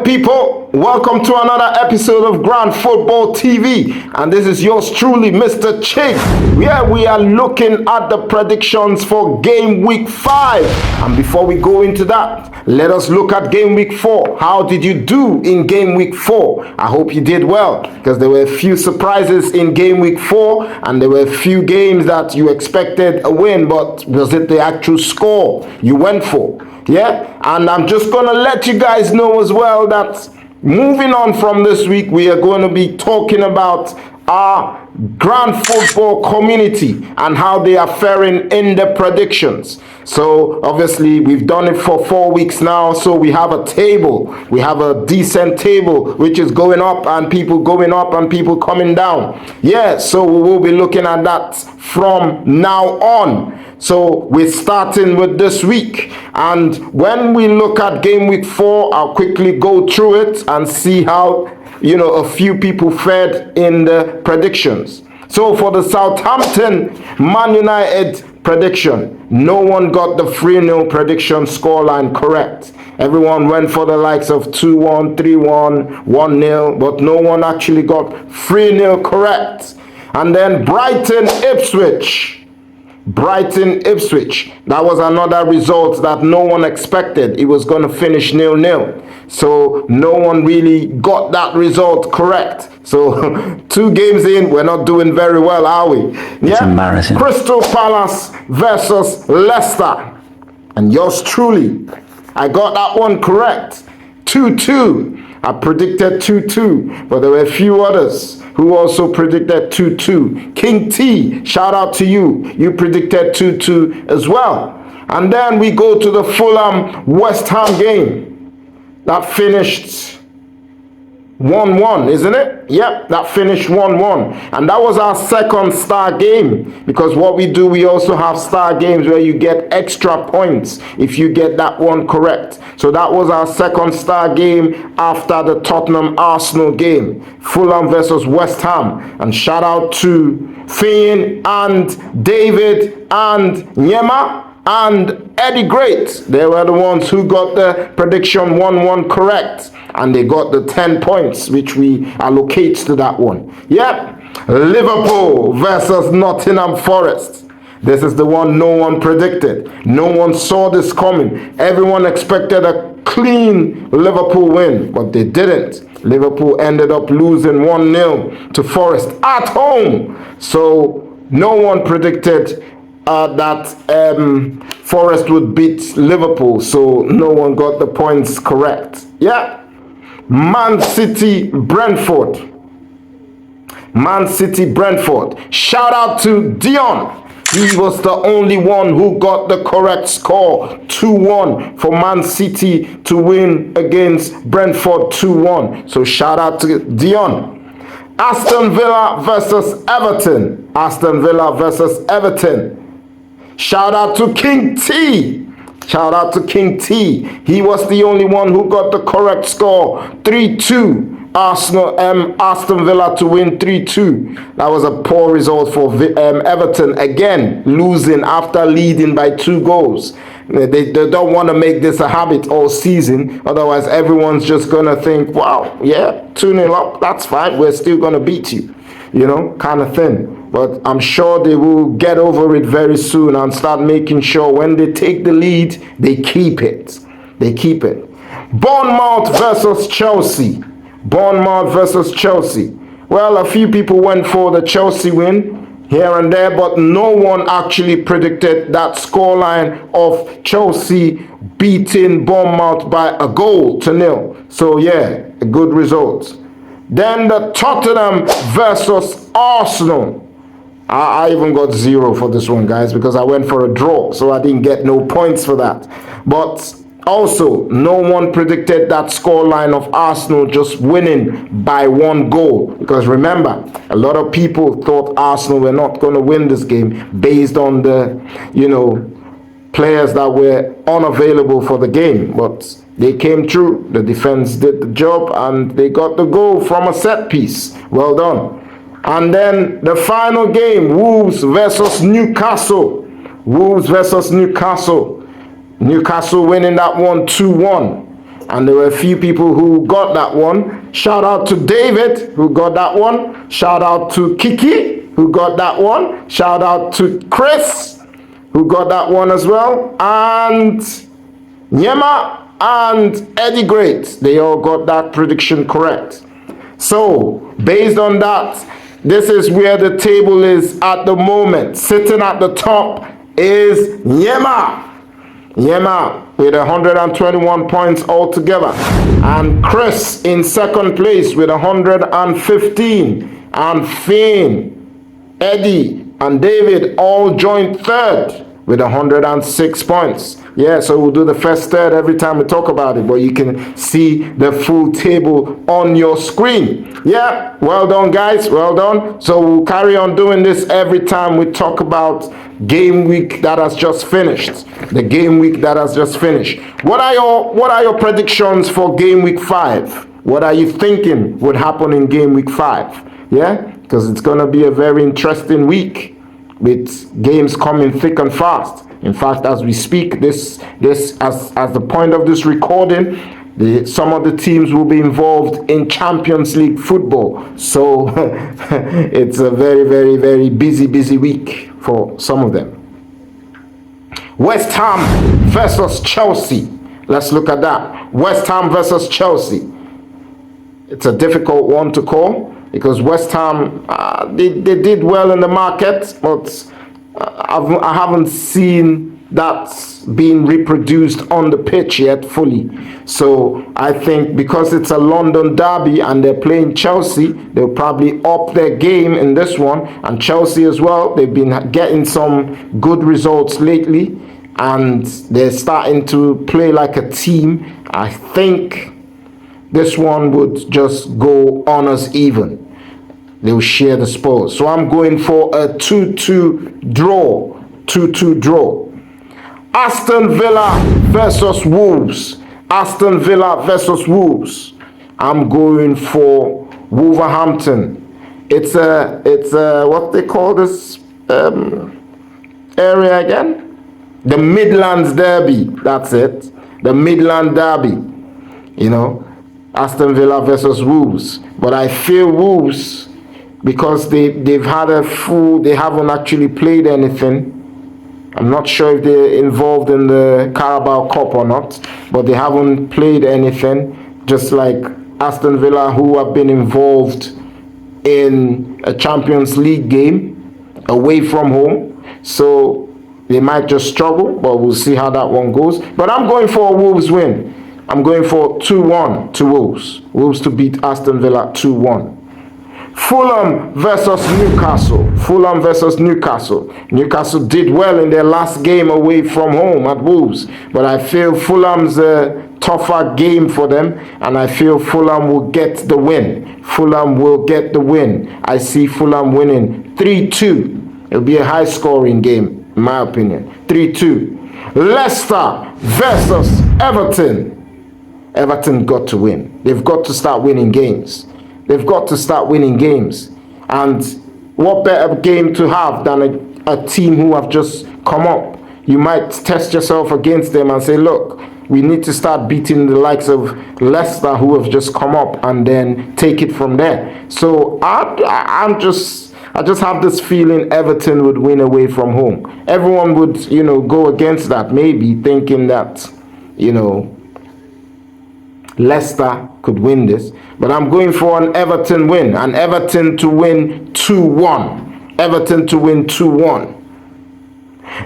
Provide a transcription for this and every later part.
people, welcome to another episode of Grand Football TV, and this is yours truly, Mr. Chick, where we are looking at the predictions for Game Week 5. And before we go into that, let us look at Game Week 4. How did you do in Game Week 4? I hope you did well, because there were a few surprises in Game Week 4, and there were a few games that you expected a win, but was it the actual score you went for? Yeah, and I'm just going to let you guys know as well that moving on from this week, we are going to be talking about our Grand Football community and how they are faring in the predictions. So obviously we've done it for 4 weeks now, so we have a table, we have a decent table which is going up and people going up and people coming down. Yeah, so we will be looking at that from now on. So we're starting with this week, and when we look at Game Week 4, I'll quickly go through it and see how a few people fared in the predictions. So for the Southampton Man United prediction, no one got the 3-0 prediction scoreline correct. Everyone went for the likes of 2-1, 3-1, 1-0, but no one actually got 3-0 correct. And then Brighton Ipswich, that was another result that no one expected. It was going to finish 0-0. So no one really got that result correct. So 2 games in, we're not doing very well, are we? It's embarrassing. Crystal Palace versus Leicester. And yours truly, I got that one correct. 2-2. I predicted 2-2, but there were a few others who also predicted 2-2. King T, shout out to you. You predicted 2-2 as well. And then we go to the Fulham West Ham game. That finished 1-1, isn't it? Yep, that finished 1-1. And that was our second star game, because what we do, we also have star games where you get extra points if you get that one correct. So that was our second star game after the Tottenham Arsenal game, Fulham versus West Ham. And shout out to Finn and David and Nyema and Eddie Great. They were the ones who got the prediction 1-1 correct, and they got the 10 points which we allocate to that one. Yep, Liverpool versus Nottingham Forest. This is the one no one predicted. No one saw this coming. Everyone expected a clean Liverpool win, but they didn't. Liverpool ended up losing 1-0 to Forest at home. So no one predicted that Forest would beat Liverpool, so no one got the points correct. Yeah. Man City Brentford. Shout out to Dion. He was the only one who got the correct score. 2-1 for Man City to win against Brentford 2-1. So shout out to Dion. Aston Villa versus Everton. Shout out to King T. He was the only one who got the correct score. 3-2. Aston Villa to win 3-2. That was a poor result for Everton. Again, losing after leading by 2 goals. They don't want to make this a habit all season. Otherwise, everyone's just going to think, wow, yeah, 2-0 up, that's fine. We're still going to beat you, kind of thing. But I'm sure they will get over it very soon and start making sure when they take the lead, they keep it. Bournemouth versus Chelsea. Well, a few people went for the Chelsea win here and there, but no one actually predicted that scoreline of Chelsea beating Bournemouth by a goal to 0. So yeah, a good result. Then the Tottenham versus Arsenal. I even got 0 for this one, guys, because I went for a draw, so I didn't get no points for that. But also, no one predicted that scoreline of Arsenal just winning by 1 goal. Because remember, a lot of people thought Arsenal were not going to win this game based on the, players that were unavailable for the game. But they came through. The defense did the job, and they got the goal from a set piece. Well done. And then the final game, Wolves versus Newcastle. Newcastle winning that one 2-1. and there were a few people who got that one. Shout out to David, who got that one. Shout out to Kiki, who got that one. Shout out to Chris, who got that one as well. And Nyema and Eddie Great, they all got that prediction correct. So, based on that, this is where the table is at the moment. Sitting at the top is Nyema. Nyema with 121 points altogether. And Chris in second place with 115. And Finn, Eddie, and David all joined third with 106 points. Yeah, so we'll do the first third every time we talk about it, but you can see the full table on your screen. Yeah, well done, guys, well done. So we'll carry on doing this every time we talk about game week that has just finished. The game week that has just finished. What are your predictions for game week 5? What are you thinking would happen in game week 5? Yeah, because it's going to be a very interesting week with games coming thick and fast. In fact, as we speak, this as the point of this recording, some of the teams will be involved in Champions League football. So it's a very, very, very busy week for some of them. West Ham versus Chelsea. Let's look at that. West Ham versus Chelsea. It's a difficult one to call because West Ham, they did well in the market, but I haven't seen that being reproduced on the pitch yet fully. So I think because it's a London derby and they're playing Chelsea, they'll probably up their game in this one. And Chelsea as well, they've been getting some good results lately and they're starting to play like a team. I think this one would just go honors even. They'll share the spoils. So I'm going for a 2-2 draw. 2-2 draw. Aston Villa versus Wolves. Aston Villa versus Wolves. I'm going for Wolverhampton. It's a what they call this area again? The Midlands Derby. That's it. The Midland Derby. You know, Aston Villa versus Wolves. But I feel Wolves, because they've had they haven't actually played anything. I'm not sure if they're involved in the Carabao Cup or not, but they haven't played anything, just like Aston Villa, who have been involved in a Champions League game away from home. So they might just struggle, but we'll see how that one goes. But I'm going for a Wolves win. I'm going for 2-1 to Wolves. Wolves to beat Aston Villa 2-1. Fulham versus Newcastle. Fulham versus Newcastle. Newcastle did well in their last game away from home at Wolves, but I feel Fulham's a tougher game for them, and I feel Fulham will get the win. Fulham will get the win. I see Fulham winning 3-2. It'll be a high-scoring game, in my opinion. 3-2. Leicester versus Everton. Everton got to win. They've got to start winning games. They've got to start winning games. And what better game to have than a team who have just come up? You might test yourself against them and say, look, we need to start beating the likes of Leicester who have just come up, and then take it from there. So I just have this feeling Everton would win away from home. Everyone would, go against that, maybe thinking that, Leicester could win this, but I'm going for an Everton win, an Everton to win 2-1. Everton to win 2-1.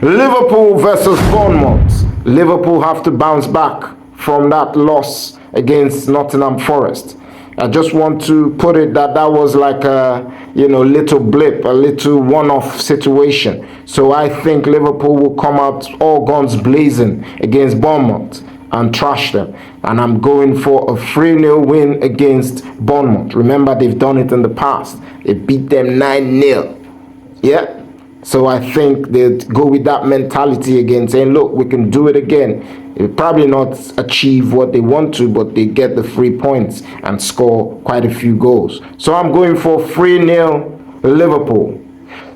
Liverpool versus Bournemouth. Liverpool have to bounce back from that loss against Nottingham Forest. I just want to put it that was like a, little blip, a little one-off situation. So I think Liverpool will come out all guns blazing against Bournemouth and trash them. And I'm going for a 3-0 win against Bournemouth. Remember, they've done it in the past. They beat them 9-0. Yeah? So I think they'd go with that mentality again, saying, look, we can do it again. They'll probably not achieve what they want to, but they get the 3 points and score quite a few goals. So I'm going for 3-0 Liverpool.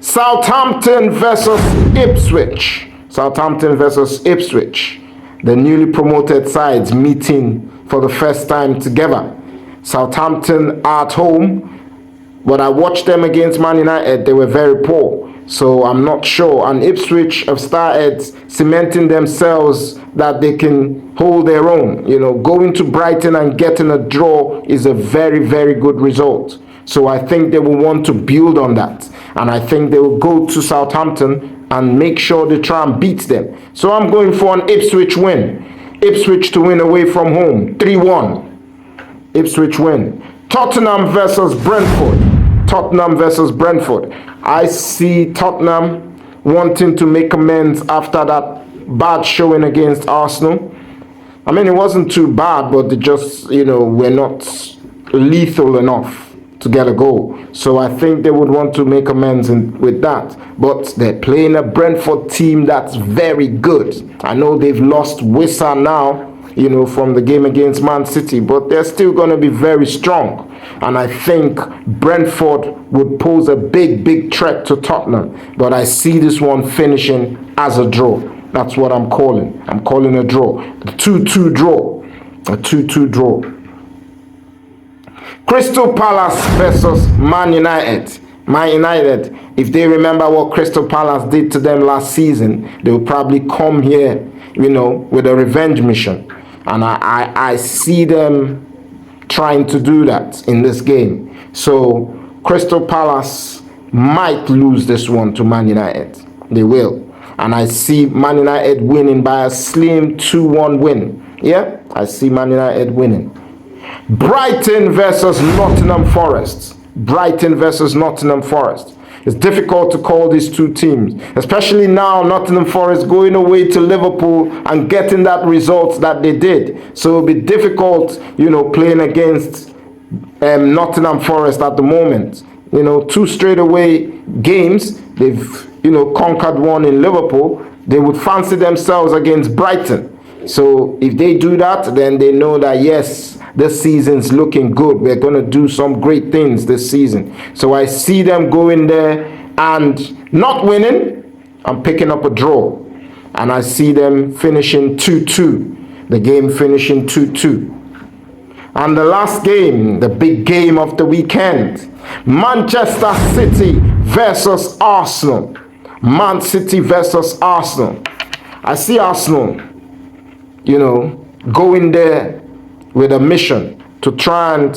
Southampton versus Ipswich. Southampton versus Ipswich. The newly promoted sides meeting for the first time together. Southampton are at home, but I watched them against Man United. They were very poor, so I'm not sure. And Ipswich have started cementing themselves that they can hold their own. You know, going to Brighton and getting a draw is a very, very good result. So I think they will want to build on that. And I think they will go to Southampton and make sure they try and beat them. So I'm going for an Ipswich win. Ipswich to win away from home, 3-1. Ipswich win. Tottenham versus Brentford. Tottenham versus Brentford. I see Tottenham wanting to make amends after that bad showing against Arsenal. I mean, it wasn't too bad, but they just, were not lethal enough to get a goal. So I think they would want to make amends with that. But they're playing a Brentford team that's very good. I know they've lost Wissa now, from the game against Man City, but they're still going to be very strong. And I think Brentford would pose a big, big threat to Tottenham. But I see this one finishing as a draw. That's what I'm calling. I'm calling a draw. A 2-2 draw. A 2-2 draw. Crystal Palace versus Man United. Man United, if they remember what Crystal Palace did to them last season, they will probably come here, with a revenge mission. And I see them trying to do that in this game. So Crystal Palace might lose this one to Man United. They will. And I see Man United winning by a slim 2-1 win. Yeah, I see Man United winning. Brighton versus Nottingham Forest. Brighton versus Nottingham Forest. It's difficult to call these two teams, especially now Nottingham Forest going away to Liverpool and getting that result that they did. So it'll be difficult, playing against Nottingham Forest at the moment. 2 straight away games. They've, conquered one in Liverpool. They would fancy themselves against Brighton. So if they do that, then they know that, yes, this season's looking good. We're going to do some great things this season. So I see them going there and not winning and picking up a draw. And I see them finishing 2-2. The game finishing 2-2. And the last game, the big game of the weekend, Manchester City versus Arsenal. Man City versus Arsenal. I see Arsenal, going there with a mission to try and,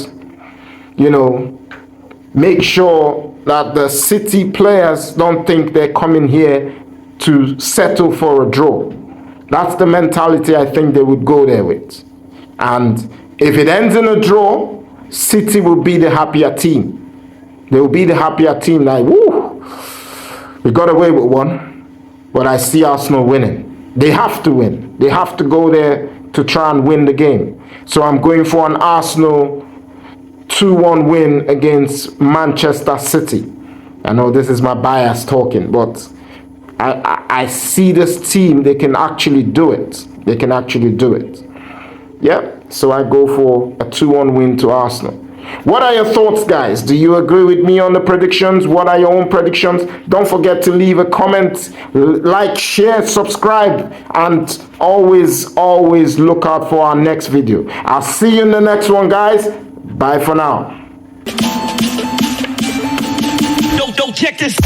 make sure that the City players don't think they're coming here to settle for a draw. That's the mentality I think they would go there with. And if it ends in a draw, City will be the happier team. They will be the happier team. Like, woo, we got away with one. But I see Arsenal winning. They have to win. They have to go there to try and win the game. So I'm going for an Arsenal 2-1 win against Manchester City. I know this is my bias talking, but I see this team, they can actually do it. They can actually do it. Yeah, so I go for a 2-1 win to Arsenal. What are your thoughts, guys? Do you agree with me on the predictions? What are your own predictions? Don't forget to leave a comment, like, share, subscribe, and always look out for our next video. I'll see you in the next one, guys. Bye for now. Don't check this.